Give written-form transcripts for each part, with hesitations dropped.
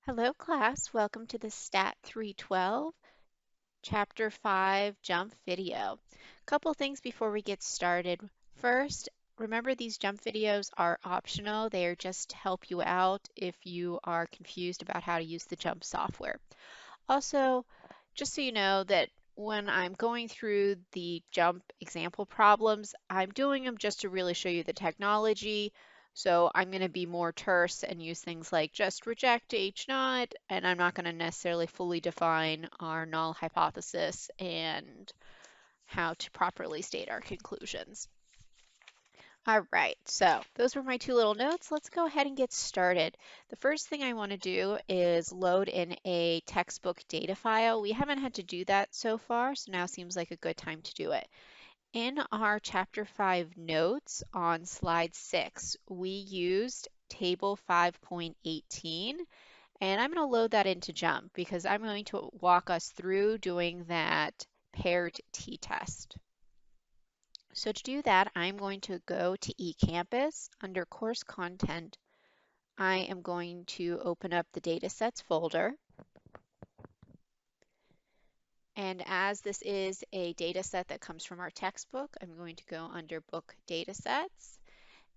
Hello class, welcome to the Stat 312 Chapter 5 Jump video. Couple things before we get started. First, remember these jump videos are optional. They are just to help you out if you are confused about how to use the jump software. Also, just so you know that when I'm going through the jump example problems, I'm doing them just to really show you the technology. So I'm going to be more terse and use things like just reject H naught, and I'm not going to necessarily fully define our null hypothesis and how to properly state our conclusions. All right, so those were my two little notes. Let's go ahead and get started. The first thing I want to do is load in a textbook data file. We haven't had to do that so far, so now seems like a good time to do it. In our Chapter 5 notes on slide 6, we used table 5.18, and I'm going to load that into JUMP because I'm going to walk us through doing that paired t-test. So to do that, I'm going to go to eCampus. Under Course Content, I am going to open up the Datasets folder. And as this is a dataset that comes from our textbook, I'm going to go under Book Datasets.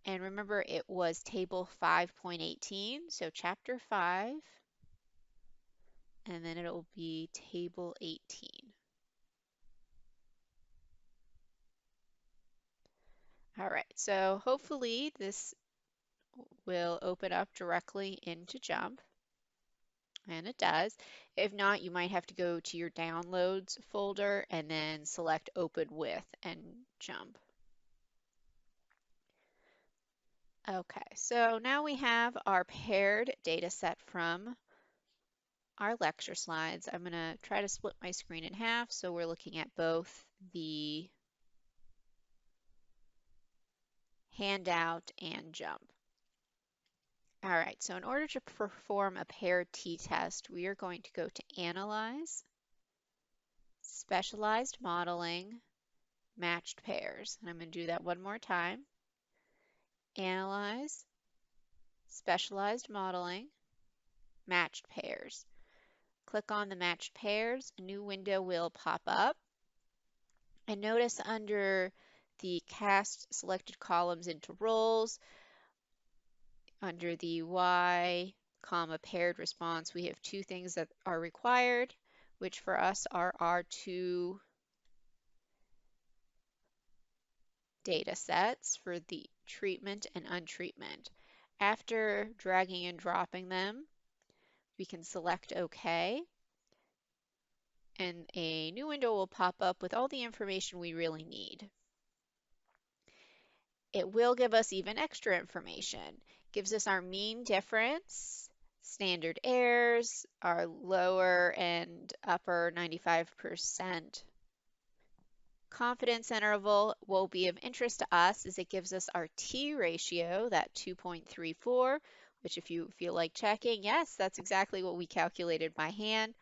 And remember, it was Table 5.18, so Chapter 5, and then it'll be Table 18. All right, so hopefully this will open up directly into JUMP. And it does. If not, you might have to go to your downloads folder and then select open with and jump. Okay, so now we have our paired data set from our lecture slides. I'm going to try to split my screen in half so we're looking at both the handout and jump. All right, so in order to perform a paired t-test, we are going to go to Analyze, Specialized Modeling, Matched Pairs. And I'm going to do that one more time. Analyze, Specialized Modeling, Matched Pairs. Click on the Matched Pairs. A new window will pop up. And notice under the Cast Selected Columns into Roles, under the Y, comma, paired response, we have two things that are required, which for us are our two data sets for the treatment and untreatment. After dragging and dropping them, we can select OK, and a new window will pop up with all the information we really need. It will give us even extra information. It gives us our mean difference, standard errors, our lower and upper 95% confidence interval. Will be of interest to us is it gives us our t ratio, that 2.34, which if you feel like checking, yes, that's exactly what we calculated by hand.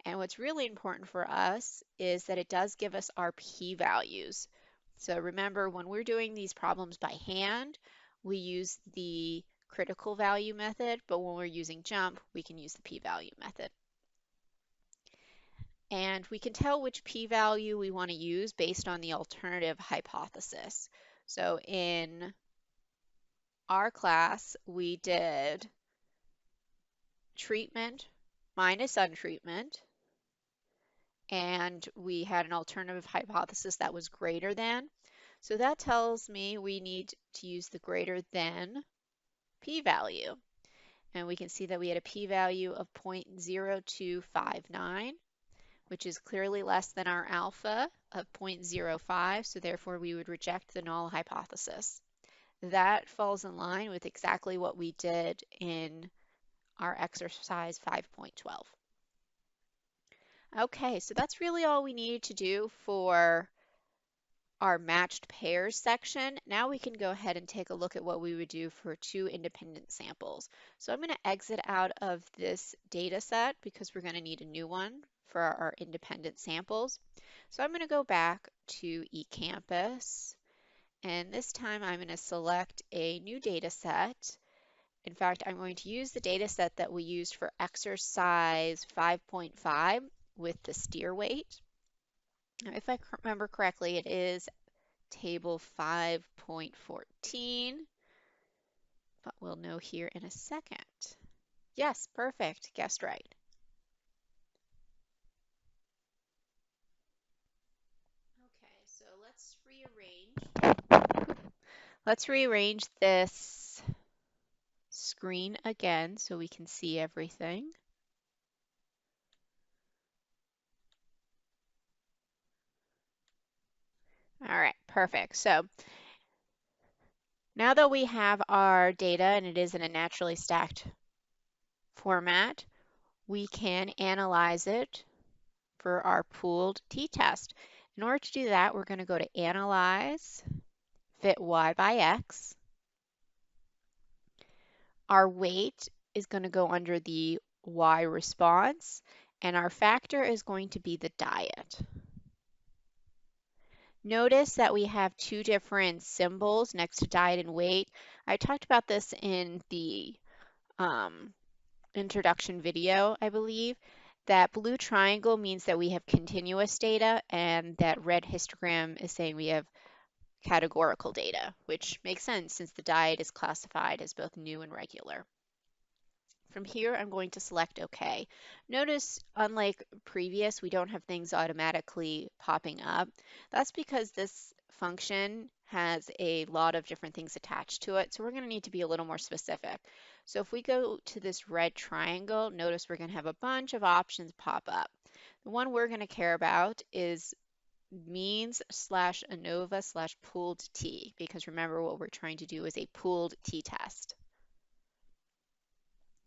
And what's really important for us is that it does give us our p-values. So remember, when we're doing these problems by hand, we use the critical value method, but when we're using JUMP, we can use the p-value method. And we can tell which p-value we want to use based on the alternative hypothesis. So in our class, we did treatment minus untreatment, and we had an alternative hypothesis that was greater than. So that tells me we need to use the greater than p-value. And we can see that we had a p-value of 0.0259, which is clearly less than our alpha of 0.05, so therefore we would reject the null hypothesis. That falls in line with exactly what we did in our exercise 5.12. Okay, so that's really all we needed to do for our matched pairs section. Now we can go ahead and take a look at what we would do for two independent samples. So I'm going to exit out of this data set because we're going to need a new one for our independent samples. So I'm going to go back to eCampus, and this time I'm going to select a new data set, In fact, I'm going to use the data set that we used for exercise 5.5 with the steer weight. Now, if I remember correctly, it is table 5.14, but we'll know here in a second. Yes, perfect, guessed right. Okay, so let's rearrange this screen again so we can see everything. All right, perfect. So now that we have our data and it is in a naturally stacked format, we can analyze it for our pooled t-test. In order to do that, we're going to go to Analyze, Fit Y by X. Our weight is going to go under the Y response, and our factor is going to be the diet. Notice that we have two different symbols next to diet and weight. I talked about this in the introduction video, I believe. That blue triangle means that we have continuous data, and that red histogram is saying we have categorical data, which makes sense since the diet is classified as both new and regular. From here, I'm going to select OK. Notice, unlike previous, we don't have things automatically popping up. That's because this function has a lot of different things attached to it, so we're going to need to be a little more specific. So if we go to this red triangle, notice we're going to have a bunch of options pop up. The one we're going to care about is means slash ANOVA slash pooled t, because remember what we're trying to do is a pooled t-test.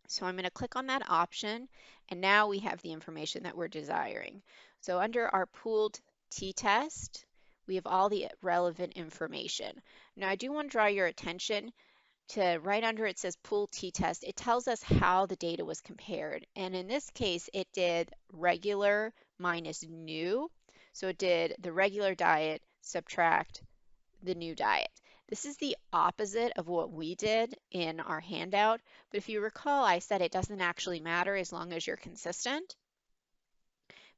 So I'm going to click on that option, and now we have the information that we're desiring. So under our pooled t-test, we have all the relevant information. Now I do want to draw your attention to right under it says pooled t-test. It tells us how the data was compared. And in this case, it did regular minus new. So it did the regular diet subtract the new diet. This is the opposite of what we did in our handout, but if you recall, I said it doesn't actually matter as long as you're consistent,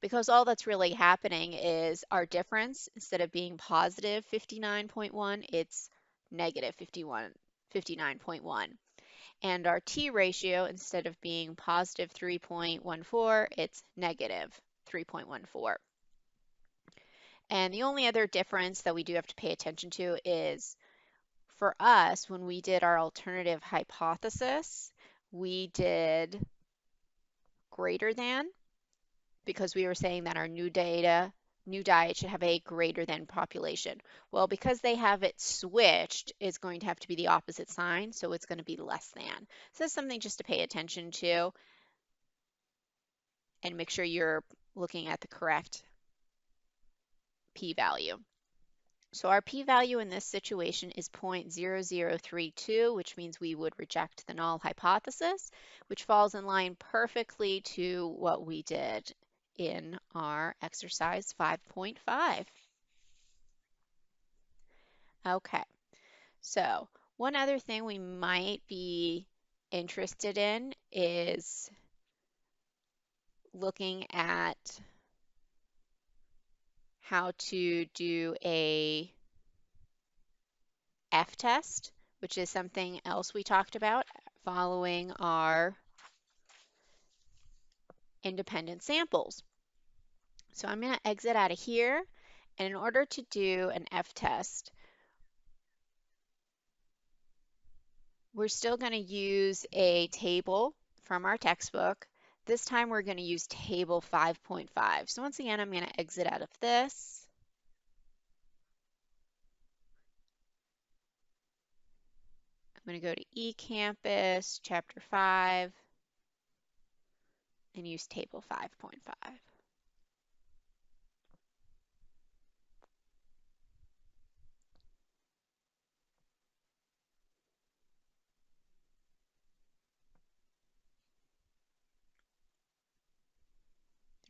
because all that's really happening is our difference, instead of being positive 59.1, it's negative 59.1. And our T ratio, instead of being positive 3.14, it's negative 3.14. And the only other difference that we do have to pay attention to is for us, when we did our alternative hypothesis, we did greater than, because we were saying that our new diet should have a greater than population. Well, because they have it switched, it's going to have to be the opposite sign, so it's going to be less than. So that's something just to pay attention to and make sure you're looking at the correct p-value. So our p-value in this situation is 0.0032, which means we would reject the null hypothesis, which falls in line perfectly to what we did in our exercise 5.5. Okay, so one other thing we might be interested in is looking at how to do a F-test, which is something else we talked about following our independent samples. So I'm going to exit out of here, and in order to do an F-test, we're still going to use a table from our textbook. This time we're going to use table 5.5. So once again, I'm going to exit out of this. I'm going to go to eCampus, Chapter 5, and use table 5.5.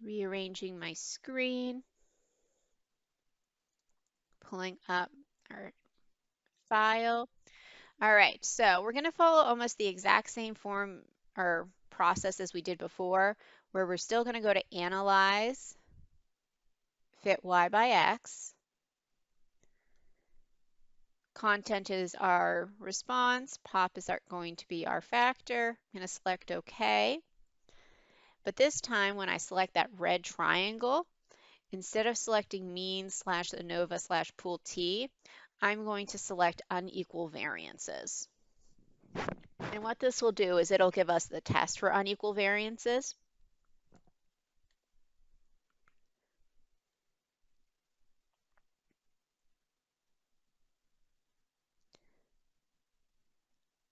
Rearranging my screen, pulling up our file. All right, so we're going to follow almost the exact same form or process as we did before, where we're still going to go to Analyze, Fit Y by X. Content is our response, pop is going to be our factor. I'm going to select OK. But this time when I select that red triangle, instead of selecting mean slash ANOVA slash pool T, I'm going to select unequal variances. And what this will do is it'll give us the test for unequal variances.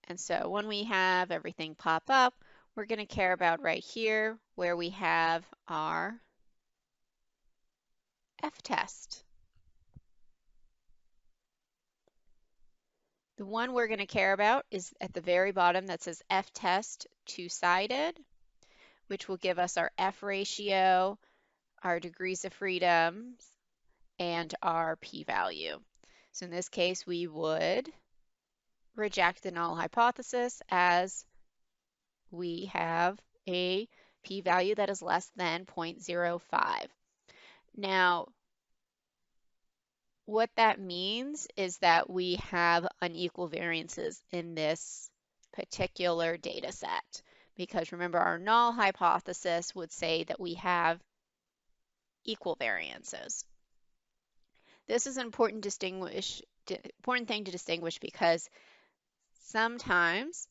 And so when we have everything pop up, we're going to care about right here where we have our F-test. The one we're going to care about is at the very bottom that says F-test two-sided, which will give us our F ratio, our degrees of freedom, and our p-value. So in this case, we would reject the null hypothesis as we have a p-value that is less than 0.05. Now, what that means is that we have unequal variances in this particular data set. Because remember, our null hypothesis would say that we have equal variances. This is an important thing to distinguish because sometimes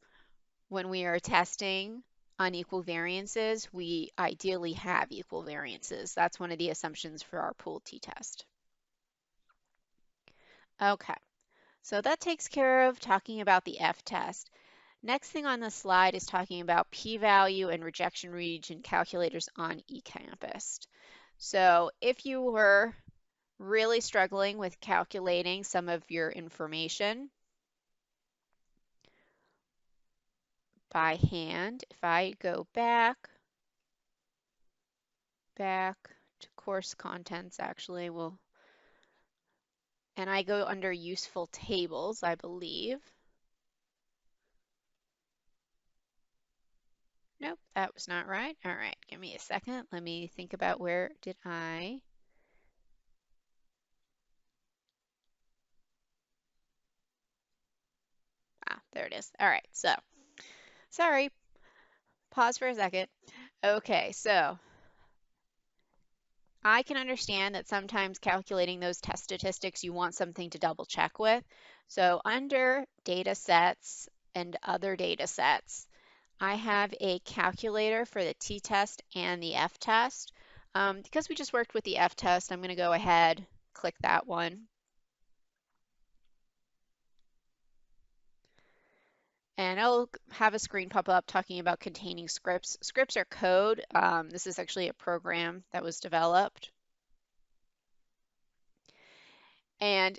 when we are testing unequal variances, we ideally have equal variances. That's one of the assumptions for our pool t-test. Okay, so that takes care of talking about the F-test. Next thing on the slide is talking about p-value and rejection region calculators on eCampus. So if you were really struggling with calculating some of your information by hand, if I go back to course contents, actually, and I go under useful tables, I believe. Nope, that was not right. All right, give me a second. Let me think about where did I. There it is. All right, so sorry, pause for a second. Okay, so I can understand that sometimes calculating those test statistics, you want something to double check with. So under data sets and other data sets, I have a calculator for the t-test and the f-test. Because we just worked with the f-test, I'm going to go ahead, click that one. And I'll have a screen pop up talking about containing scripts. Scripts are code. This is actually a program that was developed. And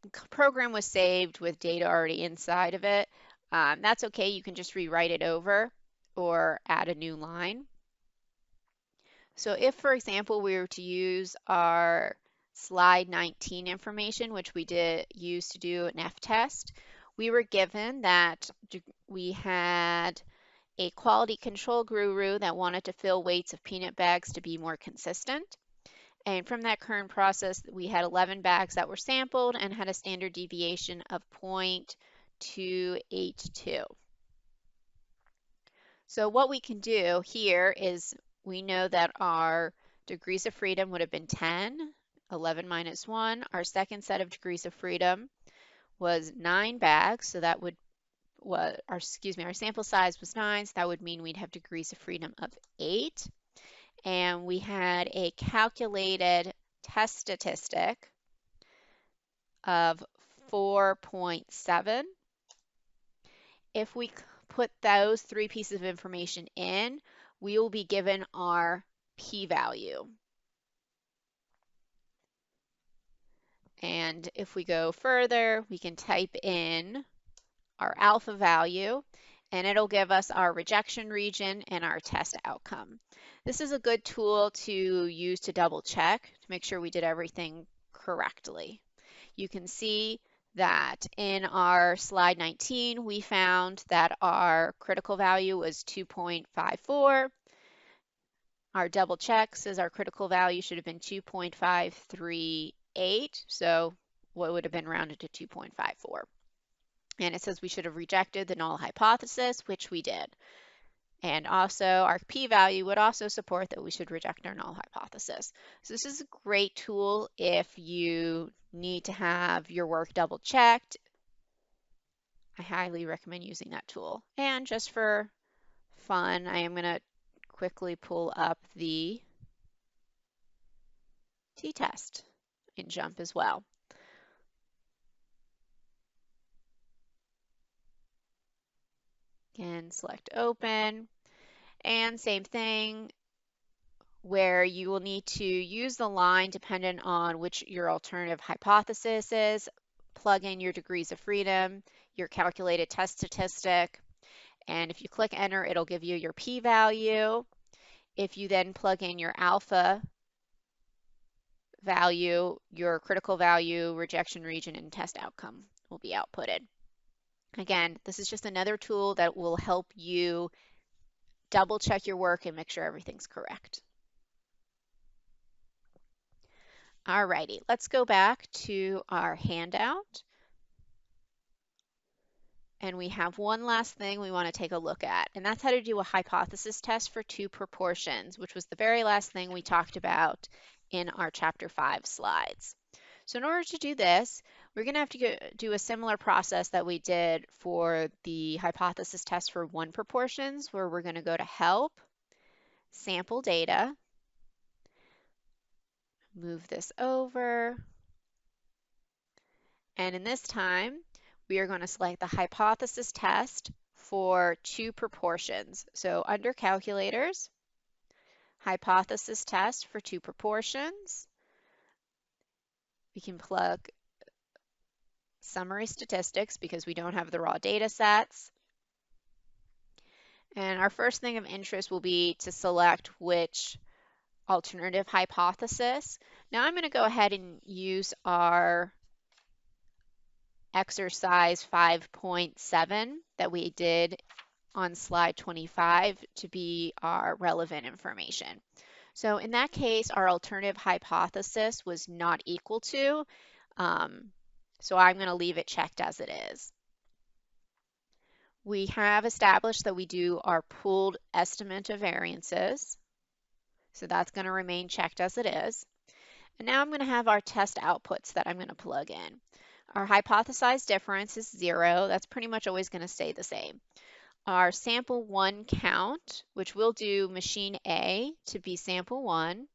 the program was saved with data already inside of it. That's okay. You can just rewrite it over or add a new line. So if, for example, we were to use our slide 19 information, which we did use to do an F-test, we were given that we had a quality control guru that wanted to fill weights of peanut bags to be more consistent. And from that current process, we had 11 bags that were sampled and had a standard deviation of 0.282. So what we can do here is we know that our degrees of freedom would have been 10, 11 minus 1. Our second set of degrees of freedom was 9 bags, so that would our sample size was 9, so that would mean we'd have degrees of freedom of 8. And we had a calculated test statistic of 4.7. If we put those 3 pieces of information in, we will be given our p-value. And if we go further, we can type in our alpha value, and it'll give us our rejection region and our test outcome. This is a good tool to use to double check to make sure we did everything correctly. You can see that in our slide 19, we found that our critical value was 2.54. Our double check says our critical value should have been 2.538. So what would have been rounded to 2.54. And it says we should have rejected the null hypothesis, which we did. And also our p-value would also support that we should reject our null hypothesis. So this is a great tool if you need to have your work double checked. I highly recommend using that tool. And just for fun, I am going to quickly pull up the t-test in JMP as well. Again, select open, and same thing, where you will need to use the line dependent on which your alternative hypothesis is, plug in your degrees of freedom, your calculated test statistic, and if you click enter, it'll give you your p-value. If you then plug in your alpha value, your critical value, rejection region, and test outcome will be outputted. Again, this is just another tool that will help you double check your work and make sure everything's correct. Alrighty, let's go back to our handout. And we have one last thing we want to take a look at, and that's how to do a hypothesis test for two proportions, which was the very last thing we talked about in our chapter 5 slides. So in order to do this, we're going to have to do a similar process that we did for the hypothesis test for one proportions, where we're going to go to Help, Sample Data, move this over, and in this time, we are going to select the hypothesis test for two proportions. So under calculators, hypothesis test for two proportions, we can plug summary statistics because we don't have the raw data sets. And our first thing of interest will be to select which alternative hypothesis. Now I'm going to go ahead and use our exercise 5.7 that we did on slide 25 to be our relevant information. So in that case, our alternative hypothesis was not equal to, so I'm going to leave it checked as it is. We have established that we do our pooled estimate of variances, so that's going to remain checked as it is. And now I'm going to have our test outputs that I'm going to plug in. Our hypothesized difference is 0. That's pretty much always going to stay the same. Our sample 1 count, which we'll do machine A to be sample 1.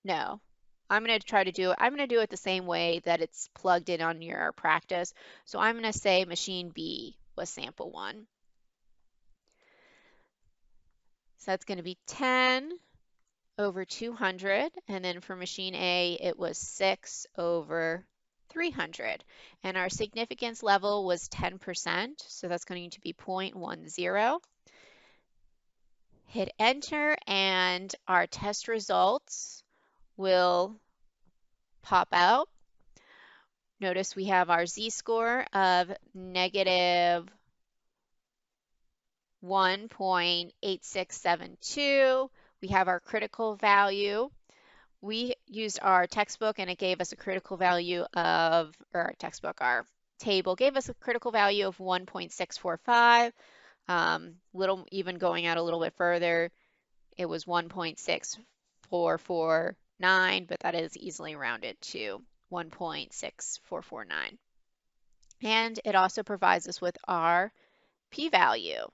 No, I'm going to try to do it. I'm going to do it the same way that it's plugged in on your practice. So I'm going to say machine B was sample 1. So that's going to be 10 over 200, and then for machine A, it was 6 over 300. And our significance level was 10%, so that's going to be 0.10. Hit enter, and our test results will pop out. Notice we have our z-score of negative 1.8672. We have our critical value. We used our textbook and it gave us a critical value of, or our textbook, our table gave us a critical value of 1.645. Little, even going out a little bit further, it was 1.6449, but that is easily rounded to 1.6449. And it also provides us with our p-value.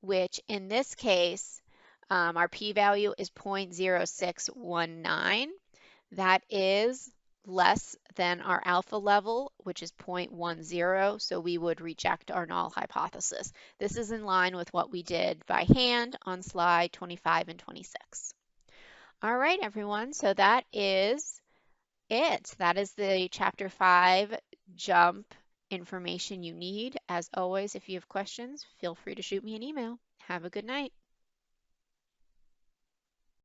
Which in this case, our p-value is 0.0619. That is less than our alpha level, which is 0.10, so we would reject our null hypothesis. This is in line with what we did by hand on slide 25 and 26. All right, everyone, so that is it. That is the Chapter 5 JMP information you need. As always, if you have questions, feel free to shoot me an email. Have a good night.